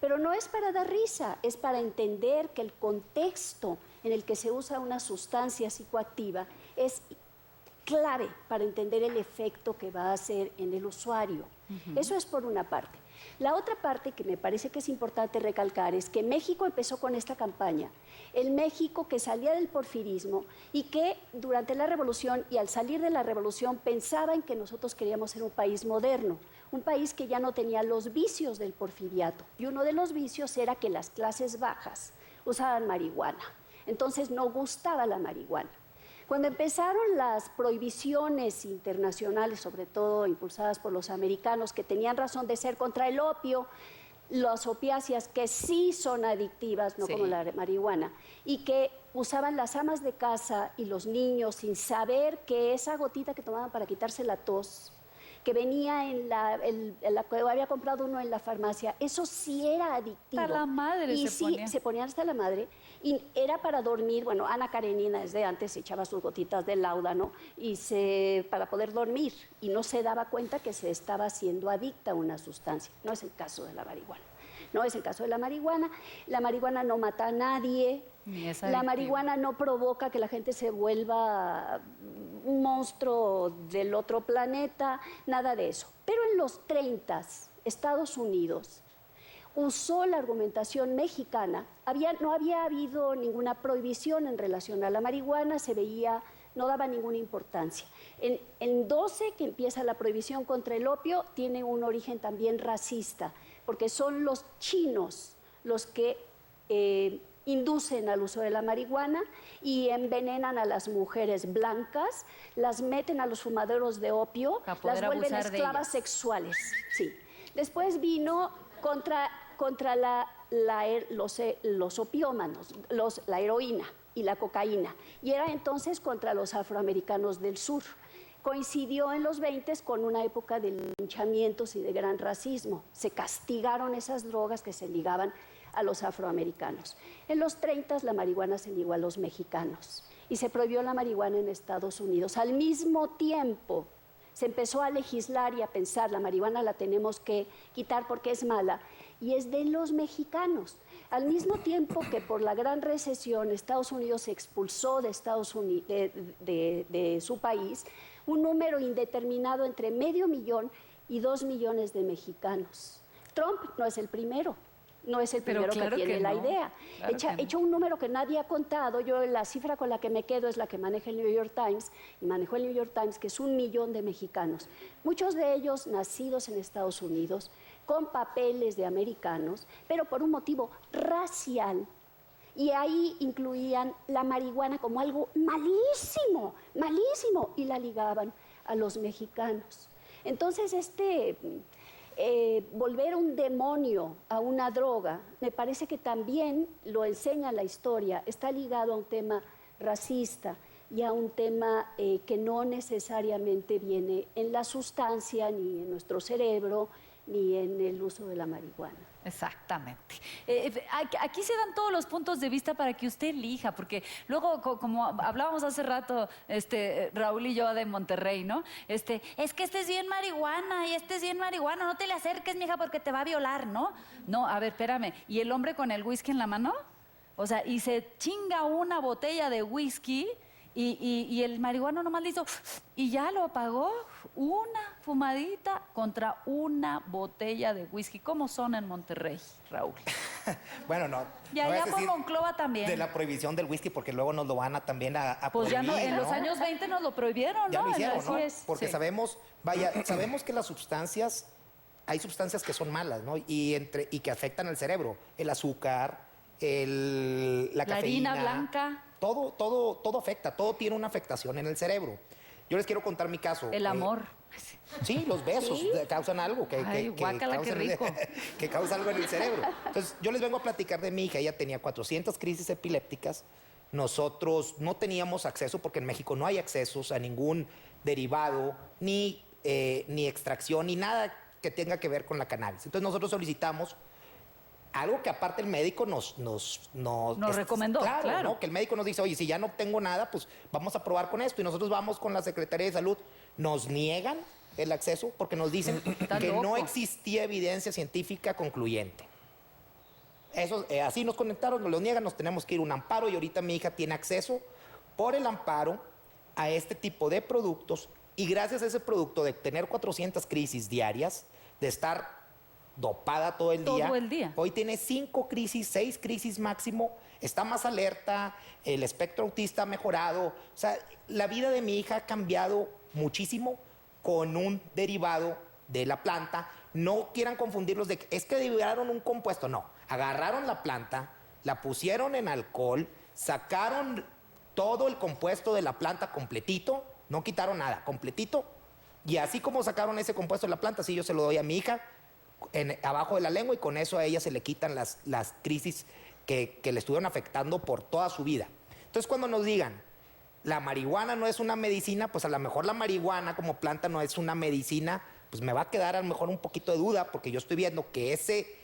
Pero no es para dar risa, es para entender que el contexto en el que se usa una sustancia psicoactiva es clave para entender el efecto que va a hacer en el usuario. Eso es por una parte. La otra parte que me parece que es importante recalcar es que México empezó con esta campaña, el México que salía del porfirismo y que durante la revolución y al salir de la revolución pensaba en que nosotros queríamos ser un país moderno, un país que ya no tenía los vicios del porfiriato. Y uno de los vicios era que las clases bajas usaban marihuana, entonces no gustaba la marihuana. Cuando empezaron las prohibiciones internacionales, sobre todo impulsadas por los americanos, que tenían razón de ser contra el opio, las opiáceas que sí son adictivas, no como la marihuana, y que usaban las amas de casa y los niños sin saber que esa gotita que tomaban para quitarse la tos, que venía en la que había comprado uno en la farmacia, eso sí era adictivo. Hasta la madre y se ponía. Se ponían hasta la madre, y era para dormir. Bueno, Ana Karenina desde antes se echaba sus gotitas de láudano para poder dormir, y no se daba cuenta que se estaba haciendo adicta a una sustancia. No es el caso de la marihuana. No es el caso de la marihuana. La marihuana no mata a nadie. La marihuana no provoca que la gente se vuelva un monstruo del otro planeta, nada de eso. Pero en los 30, Estados Unidos usó la argumentación mexicana. No había habido ninguna prohibición en relación a la marihuana, se veía, no daba ninguna importancia. En 12, que empieza la prohibición contra el opio, tiene un origen también racista, porque son los chinos los que inducen al uso de la marihuana y envenenan a las mujeres blancas, las meten a los fumaderos de opio, las vuelven esclavas sexuales. Sí. Después vino contra los opiómanos, la heroína y la cocaína, y era entonces contra los afroamericanos del sur. Coincidió en los 20 con una época de linchamientos y de gran racismo. Se castigaron esas drogas que se ligaban a los afroamericanos. En los 30 la marihuana se ligó a los mexicanos y se prohibió la marihuana en Estados Unidos. Al mismo tiempo se empezó a legislar y a pensar, la marihuana la tenemos que quitar porque es mala, y es de los mexicanos. Al mismo tiempo que por la gran recesión Estados Unidos se expulsó de su país un número indeterminado entre 500,000 y 2 millones de mexicanos. Trump no es el primero. No es el primero que tiene la idea. Hecho un número que nadie ha contado. Yo la cifra con la que me quedo es la que maneja el New York Times, y manejó el New York Times, que es 1 millón de mexicanos. Muchos de ellos nacidos en Estados Unidos, con papeles de americanos, pero por un motivo racial. Y ahí incluían la marihuana como algo malísimo, malísimo, y la ligaban a los mexicanos. Entonces, volver un demonio a una droga, me parece que también lo enseña la historia, está ligado a un tema racista y a un tema que no necesariamente viene en la sustancia, ni en nuestro cerebro, ni en el uso de la marihuana. Exactamente. Aquí se dan todos los puntos de vista para que usted elija, porque luego, como hablábamos hace rato, Raúl y yo de Monterrey, ¿no? Es que este es bien marihuana y este es bien marihuana, no te le acerques, mija, porque te va a violar, ¿no? No, a ver, espérame. ¿Y el hombre con el whisky en la mano? O sea, y se chinga una botella de whisky y el marihuano nomás le hizo y ya lo apagó. Una fumadita contra una botella de whisky. ¿Cómo son en Monterrey, Raúl? Bueno, no. Y allá por Monclova también. De la prohibición del whisky, porque luego nos lo van también a pues prohibir, ya en los años 20 nos lo prohibieron, ya ¿no? lo hicieron, ¿no? Porque sí. sabemos que las sustancias, hay sustancias que son malas, ¿no? Y que afectan al cerebro. El azúcar, la cafeína. Harina blanca. Todo afecta, todo tiene una afectación en el cerebro. Yo les quiero contar mi caso. El amor. Sí, los besos causan algo guácala, qué rico. que causa algo en el cerebro. Entonces, yo les vengo a platicar de mi hija. Ella tenía 400 crisis epilépticas. Nosotros no teníamos acceso, porque en México no hay accesos a ningún derivado, ni extracción, ni nada que tenga que ver con la cannabis. Entonces, nosotros solicitamos algo que aparte el médico nos recomendó. Claro, ¿no? Que el médico nos dice, oye, si ya no tengo nada, pues vamos a probar con esto. Y nosotros vamos con la Secretaría de Salud, nos niegan el acceso porque nos dicen que no existía evidencia científica concluyente. Eso, así nos conectaron, nos lo niegan, nos tenemos que ir a un amparo y ahorita mi hija tiene acceso por el amparo a este tipo de productos y gracias a ese producto de tener 400 crisis diarias, de estar dopada todo el día. Hoy tiene 5 crisis, 6 crisis máximo, está más alerta, el espectro autista ha mejorado. O sea, la vida de mi hija ha cambiado muchísimo con un derivado de la planta. No quieran confundirlos de que es que derivaron un compuesto. No, agarraron la planta, la pusieron en alcohol, sacaron todo el compuesto de la planta completito, no quitaron nada, completito. Y así como sacaron ese compuesto de la planta, así yo se lo doy a mi hija abajo de la lengua y con eso a ella se le quitan las crisis que le estuvieron afectando por toda su vida. Entonces cuando nos digan, la marihuana no es una medicina, pues a lo mejor la marihuana como planta no es una medicina, pues me va a quedar a lo mejor un poquito de duda porque yo estoy viendo que ese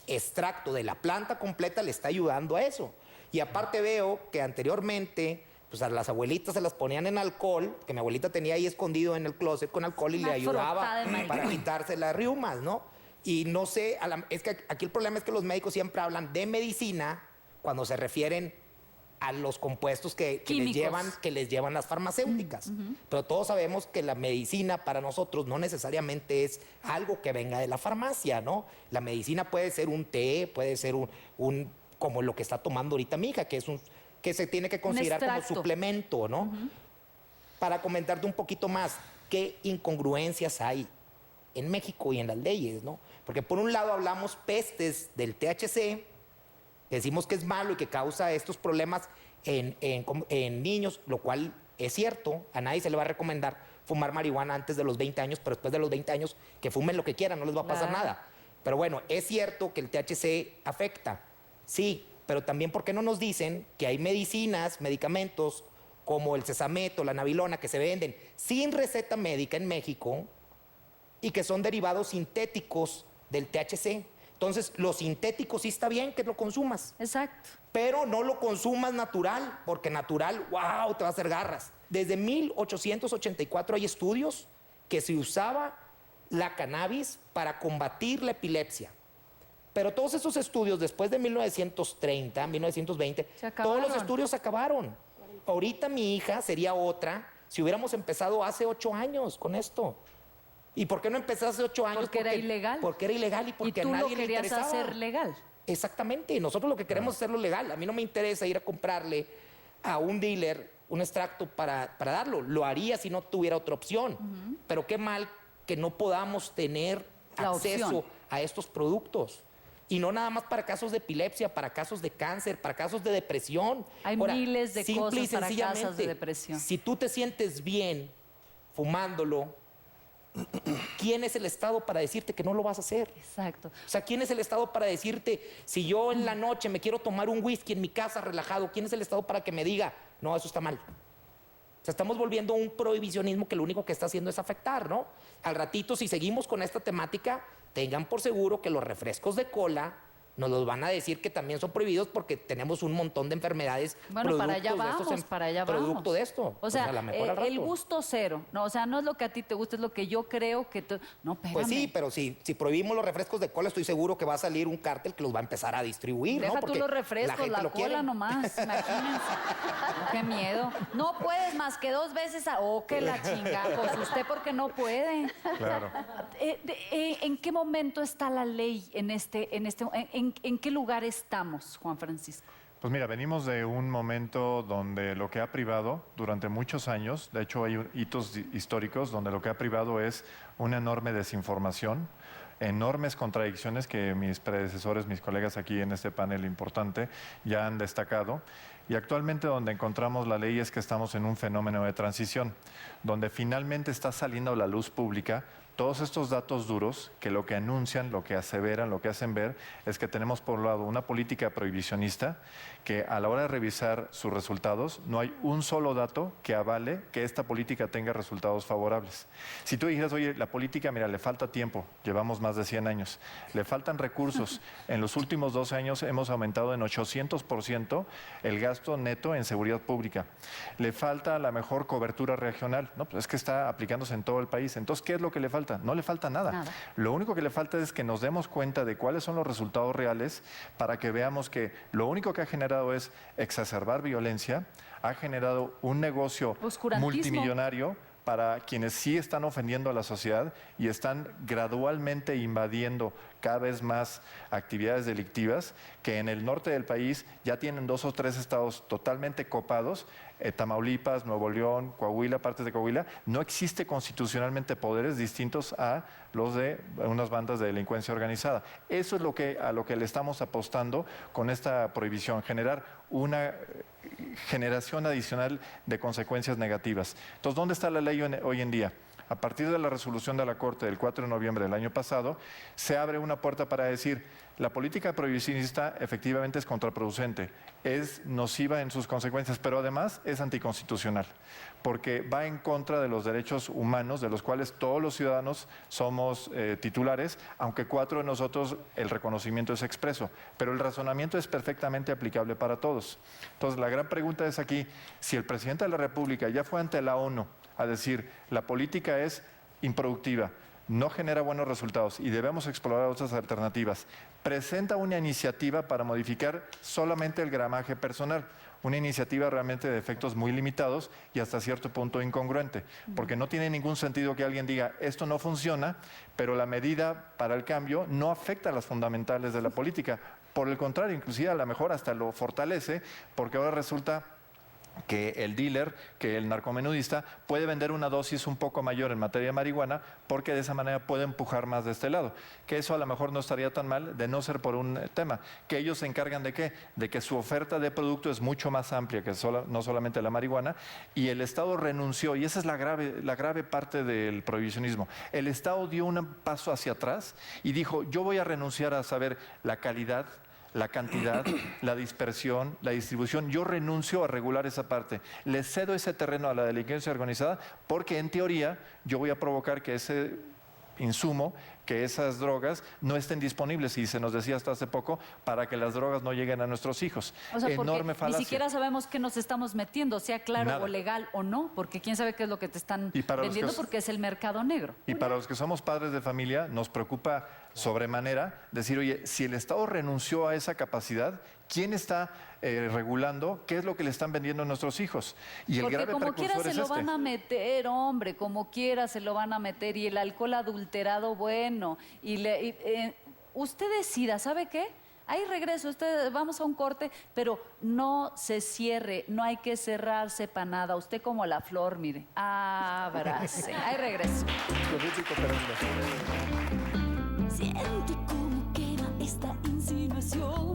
extracto de la planta completa le está ayudando a eso. Y aparte veo que anteriormente pues a las abuelitas se las ponían en alcohol, que mi abuelita tenía ahí escondido en el closet con alcohol y le ayudaba para quitarse las riumas, ¿no? Y no sé, es que aquí el problema es que los médicos siempre hablan de medicina cuando se refieren a los compuestos que les llevan las farmacéuticas. Pero todos sabemos que la medicina para nosotros no necesariamente es algo que venga de la farmacia, ¿no? La medicina puede ser un té, puede ser un como lo que está tomando ahorita mi hija, que es que se tiene que considerar como suplemento, ¿no? Para comentarte un poquito más, ¿qué incongruencias hay en México y en las leyes, ¿no? Porque por un lado hablamos pestes del THC, decimos que es malo y que causa estos problemas en niños, lo cual es cierto, a nadie se le va a recomendar fumar marihuana antes de los 20 años, pero después de los 20 años que fumen lo que quieran, no les va a pasar nada. Pero bueno, es cierto que el THC afecta, sí, pero también ¿por qué no nos dicen que hay medicamentos como el Sesamet o la Nabilona que se venden sin receta médica en México y que son derivados sintéticos del THC? Entonces, lo sintético sí está bien que lo consumas. Exacto. Pero no lo consumas natural, porque natural, wow, te va a hacer garras. Desde 1884 hay estudios que se usaba la cannabis para combatir la epilepsia. Pero todos esos estudios, después de 1930, 1920, todos los estudios se acabaron. Ahorita mi hija sería otra si hubiéramos empezado hace 8 años con esto. ¿Y por qué no empezó hace 8 años? Porque era ilegal. Porque era ilegal y porque a nadie le interesaba. Y tú lo querías hacer legal. Exactamente. Nosotros lo que queremos es hacerlo legal. A mí no me interesa ir a comprarle a un dealer un extracto para darlo. Lo haría si no tuviera otra opción. Pero qué mal que no podamos tener acceso a estos productos. Y no nada más para casos de epilepsia, para casos de cáncer, para casos de depresión. Hay miles de cosas para casos de depresión. Si tú te sientes bien fumándolo, ¿quién es el Estado para decirte que no lo vas a hacer? Exacto. O sea, ¿quién es el Estado para decirte, si yo en la noche me quiero tomar un whisky en mi casa relajado, ¿quién es el Estado para que me diga, no, eso está mal? O sea, estamos volviendo a un prohibicionismo que lo único que está haciendo es afectar, ¿no? Al ratito, si seguimos con esta temática, tengan por seguro que los refrescos de cola nos los van a decir que también son prohibidos porque tenemos un montón de enfermedades. Bueno, para allá vamos, para allá vamos. Producto de esto. O sea, el gusto cero. No, o sea, no es lo que a ti te gusta, es lo que yo creo que tú... No, espérame. Pues sí, pero si prohibimos los refrescos de cola, estoy seguro que va a salir un cártel que los va a empezar a distribuir, Deja ¿no? tú Porque los refrescos, la cola nomás, imagínense. Qué miedo. No puedes más que 2 veces Oh, que la chinga. Pues usted porque no puede. Claro. ¿En qué momento está la ley en qué lugar estamos, Juan Francisco? Pues mira, venimos de un momento donde lo que ha privado durante muchos años, de hecho hay hitos históricos donde lo que ha privado es una enorme desinformación, enormes contradicciones que mis predecesores, mis colegas aquí en este panel importante ya han destacado. Y actualmente donde encontramos la ley es que estamos en un fenómeno de transición, donde finalmente está saliendo a la luz pública todos estos datos duros que lo que anuncian, lo que aseveran, lo que hacen ver es que tenemos por un lado una política prohibicionista que a la hora de revisar sus resultados no hay un solo dato que avale que esta política tenga resultados favorables. Si tú dijeras, oye, la política, mira, le falta tiempo, llevamos más de 100 años, le faltan recursos, en los últimos 12 años hemos aumentado en 800% el gasto neto en seguridad pública, le falta la mejor cobertura regional, no, pues es que está aplicándose en todo el país, entonces, ¿qué es lo que le falta? falta? No le falta nada. Nada. Lo único que le falta es que nos demos cuenta de cuáles son los resultados reales para que veamos que lo único que ha generado es exacerbar violencia, ha generado un negocio Oscurantismo. multimillonario para quienes sí están ofendiendo a la sociedad y están gradualmente invadiendo cada vez más actividades delictivas, que en el norte del país ya tienen 2 o 3 estados totalmente copados, Tamaulipas, Nuevo León, Coahuila, partes de Coahuila. No existe constitucionalmente poderes distintos a los de unas bandas de delincuencia organizada. Eso es a lo que le estamos apostando con esta prohibición, generar una generación adicional de consecuencias negativas. Entonces, ¿dónde está la ley hoy en día? A partir de la resolución de la Corte del 4 de noviembre del año pasado, se abre una puerta para decir, la política prohibicionista efectivamente es contraproducente, es nociva en sus consecuencias, pero además es anticonstitucional, porque va en contra de los derechos humanos, de los cuales todos los ciudadanos somos titulares, aunque 4 de nosotros el reconocimiento es expreso, pero el razonamiento es perfectamente aplicable para todos. Entonces, la gran pregunta es aquí, si el presidente de la República ya fue ante la ONU a decir, la política es improductiva, no genera buenos resultados y debemos explorar otras alternativas, presenta una iniciativa para modificar solamente el gramaje personal, una iniciativa realmente de efectos muy limitados y hasta cierto punto incongruente, porque no tiene ningún sentido que alguien diga, esto no funciona, pero la medida para el cambio no afecta a las fundamentales de la política. Por el contrario, inclusive a lo mejor hasta lo fortalece, porque ahora resulta que el dealer, que el narcomenudista puede vender una dosis un poco mayor en materia de marihuana porque de esa manera puede empujar más de este lado. Que eso a lo mejor no estaría tan mal de no ser por un tema. Que ellos se encargan de ¿qué? De que su oferta de producto es mucho más amplia que no solamente la marihuana, y el Estado renunció, y esa es la grave parte del prohibicionismo. El Estado dio un paso hacia atrás y dijo, yo voy a renunciar a saber la calidad, la cantidad, la dispersión, la distribución. Yo renuncio a regular esa parte. Le cedo ese terreno a la delincuencia organizada porque en teoría yo voy a provocar que ese insumo, que esas drogas no estén disponibles, y se nos decía hasta hace poco, para que las drogas no lleguen a nuestros hijos. O sea, Enorme porque falacia. ni siquiera sabemos qué nos estamos metiendo, sea claro Nada. o legal o no, porque quién sabe qué es lo que te están Y para los vendiendo, que- porque es el mercado negro. Y para los que somos padres de familia, nos preocupa sobremanera decir, oye, si el Estado renunció a esa capacidad, ¿quién está regulando qué es lo que le están vendiendo a nuestros hijos? Y el Porque grave como quiera precursor se es lo van a meter, hombre, como quiera se lo van a meter, y el alcohol adulterado, bueno, usted decida, ¿sabe qué? Ahí regreso, vamos a un corte, pero no se cierre, no hay que cerrarse para nada. Usted como la flor, mire, abrace. Ahí regreso. Siente cómo quema esta insinuación.